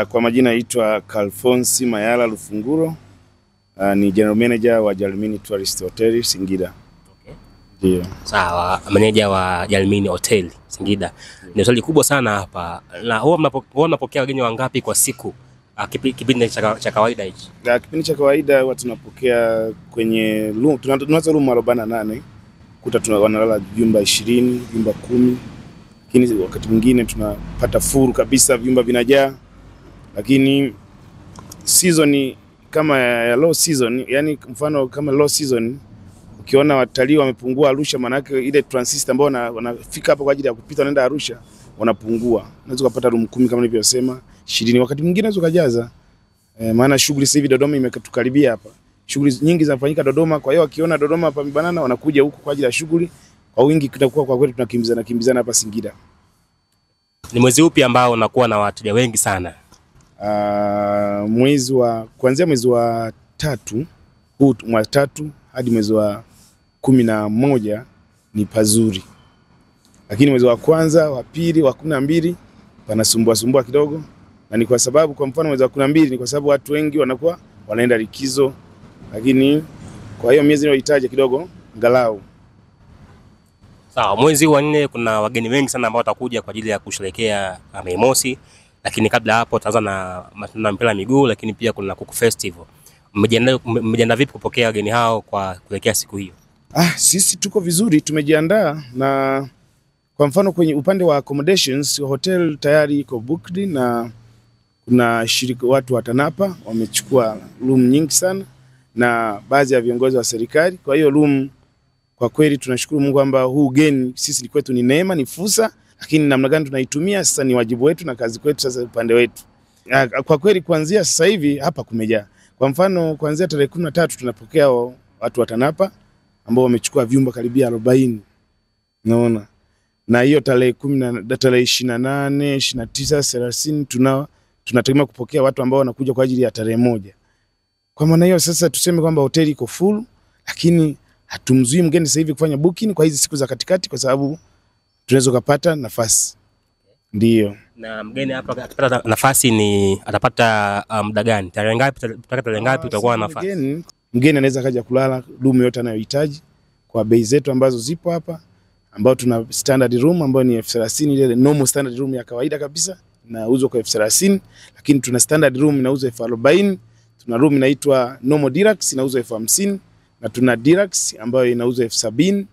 Kwa majina naitwa Alphonse Mayala Lufunguro. Ni general manager wa Jalmini Tourist Hotel Singida. Okay. Ndio. Sawa, manager wa Jalmini Hotel Singida. Ni hoteli kubwa sana hapa. Na huwa mnapokea wageni wangapi kwa siku? Kipindi cha kawaida hichi. Kipindi cha kawaida huwa tunapokea kwenye room, tunaanza room 48. Kuta wanalala vyumba 20, vyumba 10. Lakini wakati mwingine tunapata full kabisa, vyumba vinajaa. Lakini season kama ya low season, yani mfano kama low season, ukiona watalii wamepungua Arusha, maana yake ile transist ambao wanafika hapa kwa ajili ya kupita wanaenda Arusha wanapungua. Unaweza kupata room 10 kama nilivyosema, 20, wakati mwingine unaweza kujaza. Maana shughuli sasa hivi Dodoma imetukaribia hapa. Shughuli nyingi zinafanyika Dodoma, kwa hiyo wakiona Dodoma hapa Mbanana wanakuja huku kwa ajili ya shughuli. Kwa wingi kitakuwa kwa kweli tunakimbizana hapa Singida. Ni mwezi upi ambao unakuwa na wateja wengi sana? Kuanzia mwezi wa 3, mwezi 3 hadi mwezi wa 11 ni pazuri. Lakini mwezi wa kwanza, wa pili, wa 12 panasumbua kidogo. Na ni kwa sababu kwa mfano mwezi wa 12 ni kwa sababu watu wengi wanakuwa wanaenda likizo. Lakini kwa hiyo miezi inayohitaji kidogo angalau. Sawa, mwezi wa 4 kuna wageni wengi sana ambao watakuja kwa ajili ya kusherehekea Mei Mosi. Lakini kabla hapo tutaanza na mashindano ya mpira wa miguu, lakini pia kuna Kuku Festival. Mmejiandaa vipi kupokea wageni hao kwa kuelekea siku hiyo? Sisi tuko vizuri, tumejiandaa. Na kwa mfano kwenye upande wa accommodations, hotel tayari iko booked na kuna watu wa TANAPA wamechukua room nyingi sana na baadhi ya viongozi wa serikali. Kwa hiyo room kwa kweli tunashukuru Mungu kwamba huu ugeni sisi kwetu ni neema, ni fursa, lakini namna gani tunaitumia sasa ni wajibu wetu na kazi kwetu sasa upande wetu. Kwa kweli kuanzia sasa hivi hapa kumejaa. Kwa mfano kuanzia tarehe 13 tunapokea watu wa TANAPA ambao wamechukua vyumba karibia 40. Unaona? Na hiyo tarehe 28, 29, 30 tunategemea kupokea watu ambao wanakuja kwa ajili ya tarehe 1. Kwa maana hiyo sasa tuseme kwamba hoteli iko full, lakini hatumzui mgeni sasa hivi kufanya booking kwa hizi siku za katikati kwa sababu tunaweza kupata nafasi. Ndio. Na mgeni hapa akipata nafasi atapata muda gani? Tarehe ngapi utakuwa na nafasi? Mgeni anaweza kaja kulala room yote anayohitaji kwa bei zetu ambazo zipo hapa, ambao tuna standard room ambayo ni 30,000, ile normal standard room ya kawaida kabisa inauzwa kwa 30,000, lakini tuna standard room inauzwa 40,000, tuna room inaitwa normal deluxe inauzwa 50,000, na tuna deluxe ambayo inauzwa 70,000,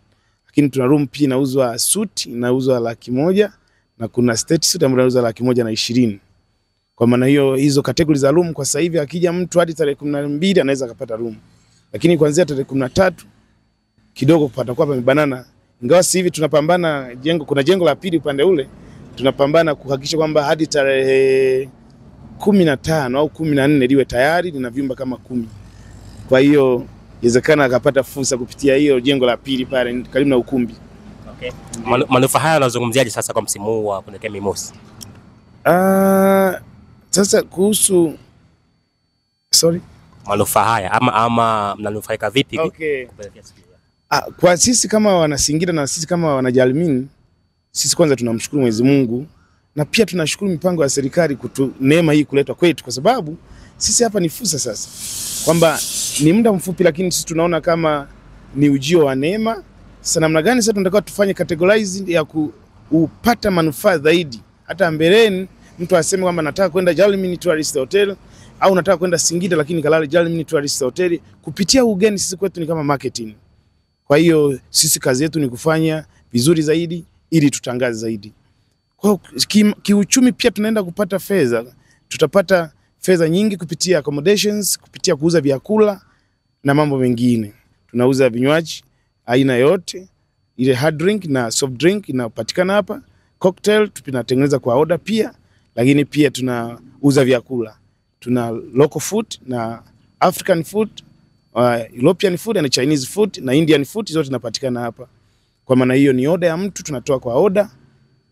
lakini tuna room pia inauzwa suite inauzwa 100,000, na kuna state suite ambayo inauzwa 120,000. Kwa maana hiyo hizo category za room kwa sasa hivi akija mtu hadi tarehe 12 anaweza kupata room. Lakini kuanzia tarehe 13 kidogo patakuwa pamebanana. Ingawa sasa hivi tunapambana kuna jengo la pili upande ule, tunapambana kuhakikisha kwamba hadi tarehe 15 au 14 liwe tayari lina vyumba kama 10. Kwa hiyo inawezekana akapata fursa kupitia hiyo jengo la pili pale karibu na ukumbi. Okay. Manufaa haya unazungumziaje sasa kwa msimu huu wa kuelekea Mei Mosi? Sasa kuhusu manufaa haya ama mnanufaika vipi? Okay. Kwa sisi kama wana Singida na sisi kama wana Jalmini, sisi kwanza tunamshukuru Mwenyezi Mungu na pia tunashukuru mipango ya serikali neema hii kuletwa kwetu, kwa sababu sisi hapa ni fursa sasa. Kwamba ni muda mfupi lakini sisi tunaona kama ni ujio wa neema. Sasa namna gani sasa tunataka tufanye categorize ya kupata manufaa zaidi. Hata mbeleni mtu aseme kwamba nataka kwenda Jalmini Tourist Hotel au nataka kwenda Singida lakini kalala Jalmini Tourist Hotel, kupitia ugeni sisi kwetu ni kama marketing. Kwa hiyo sisi kazi yetu ni kufanya vizuri zaidi ili tutangaze zaidi. Kwa kiuchumi pia tunaenda kupata fedha. Tutapata fedha nyingi kupitia accommodations, kupitia kuuza vyakula na mambo mengine. Tunauza vinywaji aina yote, ile hard drink na soft drink inapatikana hapa. Cocktail tunatengeneza kwa order pia, lakini pia tunauza vyakula. Tuna local food na African food, European food na Chinese food na Indian food, zote zinapatikana hapa. Kwa maana hiyo ni order ya mtu tunatoa kwa order.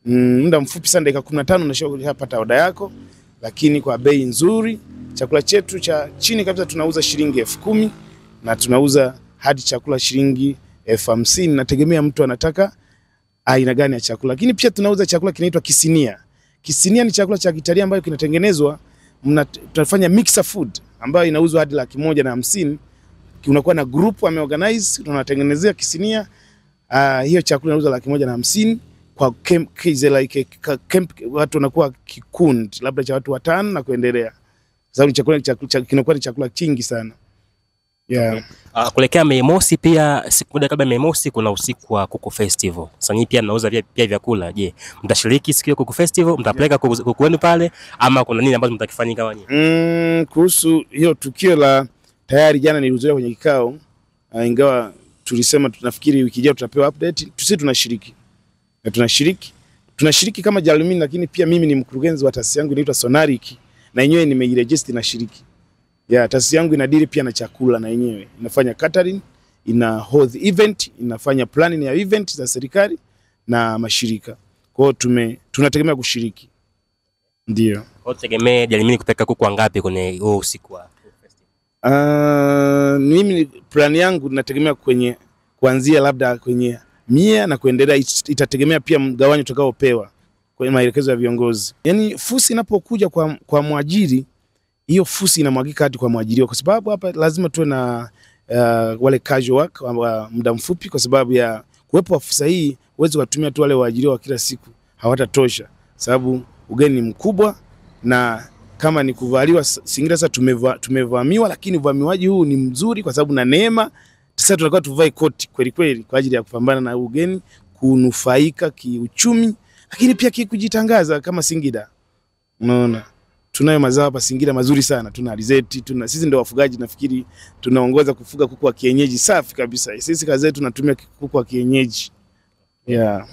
Muda mfupi sana, dakika 15 unashapata order yako, lakini kwa bei nzuri. Chakula chetu cha chini kabisa tunauza shilingi 10,000 na tunauza hadi chakula shilingi 50,000, nategemea mtu anataka aina gani ya chakula. Lakini pia tunauza chakula kinaitwa kisinia. Kisinia ni chakula cha Kiitalia ambacho kinatengenezwa tunafanya mixer food ambayo inauzwa hadi 150,000. Unakuwa na group wameorganize, tunatengenezea kisinia. Hiyo chakula inauzwa 150,000 kwa camp, watu wanakuwa kikundi labda cha watu 5 na kuendelea. Sababu chakula kinakuwa ni chakula kingi sana. Yeah. Kuelekea Mei Mosi pia, siku moja kabla Mei Mosi kuna usiku wa kuku festival. Sasa nyinyi pia mnauza pia vyakula. Je, mtashiriki siku ya kuku festival? Mtapeleka kuku wenu pale ama kuna nini ambacho mtakifanya kama nyinyi? Kuhusu hiyo tukio la tayari jana nilihudhuria kwenye kikao, ingawa tulisema tunafikiri wiki ijayo tutapewa update. Sisi tunashiriki. Na tunashiriki kama Jalmin, lakini pia mimi ni mkurugenzi wa taasisi yangu inaitwa Sonaric na yenyewe nimejiregister na shiriki. Taasisi yangu inadili pia na chakula, na yenyewe inafanya catering, ina host event, inafanya planning ya event za serikali na mashirika. Kwa hiyo tunategemea kushiriki. Ndio. Kwa tegemea Jalmin kupeka kuku wangapi kwenye huo usiku wa festival? Mimi plan yangu nategemea kuanzia labda kwenye 100 na kuendelea. Itategemea pia mgawanyo tutakaopewa kwenye maelekezo ya viongozi. Yaani fusi inapokuja kwa mwajiri, hiyo fusi inamwagika hadi kwa mwajiriwa, kwa sababu hapa lazima tuwe na wale casual work wa muda mfupi, kwa sababu ya kuwepo afisa hii. Uweze kutumia tu wale waajiriwa wa kila siku, hawatatosha, sababu ugeni ni mkubwa. Na kama ni kuvaliwa Singida, sasa tumevamiwa, lakini uvamiwaji huu ni mzuri kwa sababu na neema. Sasa tunakuwa tuvae koti kweli kweli kwa ajili ya kupambana na ugeni, kunufaika kiuchumi, lakini pia kujitangaza kama Singida. Unaona, tunayo mazao hapa Singida mazuri sana. Tuna alizeti, sisi ndio wafugaji, nafikiri tunaongoza kufuga kuku wa kienyeji safi kabisa. Sisi kazi yetu tunatumia kuku wa kienyeji. Yeah.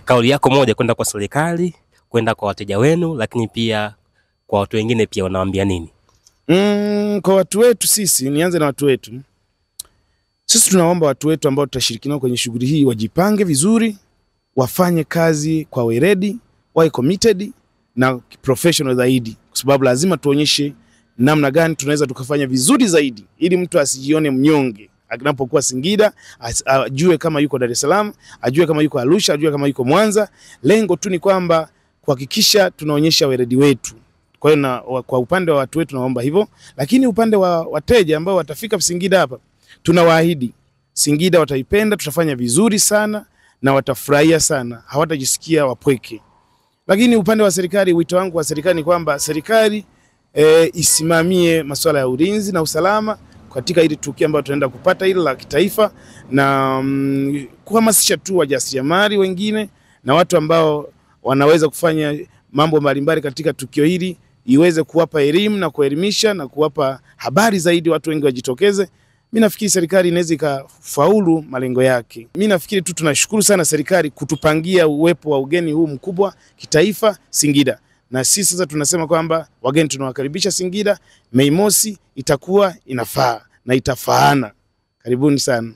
Kauli yako moja kwenda kwa serikali, kwenda kwa wateja wenu, lakini pia kwa watu wengine pia unawaambia nini? Kwa watu wetu sisi, nianze na watu wetu. Sisi tunaomba watu wetu ambao tutashiriki nao kwenye shughuli hii wajipange vizuri, wafanye kazi kwa weledi, wawe committed na professional zaidi, kwa sababu lazima tuonyeshe namna gani tunaweza tukafanya vizuri zaidi, ili mtu asijione mnyonge anapokuwa Singida, ajue kama yuko Dar es Salaam, ajue kama yuko Arusha, ajue kama yuko Mwanza. Lengo tu ni kwamba kuhakikisha tunaonyesha weledi wetu. Kwa hiyo kwa upande wa watu wetu naomba hivyo, lakini upande wa wateja ambao watafika Singida hapa, tunawaahidi Singida wataipenda, tutafanya vizuri sana na watafurahia sana, hawatajisikia wapweke. Lakini upande wa serikali, wito wangu wa serikali ni kwamba serikali isimamie masuala ya ulinzi na usalama katika hili tukio ambalo tunaenda kupata hili la kitaifa, na kuhamasisha tu wajasiriamali wengine na watu ambao wanaweza kufanya mambo mbalimbali katika tukio hili, iweze kuwapa elimu na kuelimisha na kuwapa habari zaidi, watu wengi wajitokeze. Mimi nafikiri serikali inaweza ikafaulu malengo yake. Mimi nafikiri tu tunashukuru sana serikali kutupangia uwepo wa ugeni huu mkubwa kitaifa Singida. Na sisi sasa tunasema kwamba wageni tunawakaribisha Singida. Mei Mosi itakuwa inafaa na itafaana. Karibuni sana.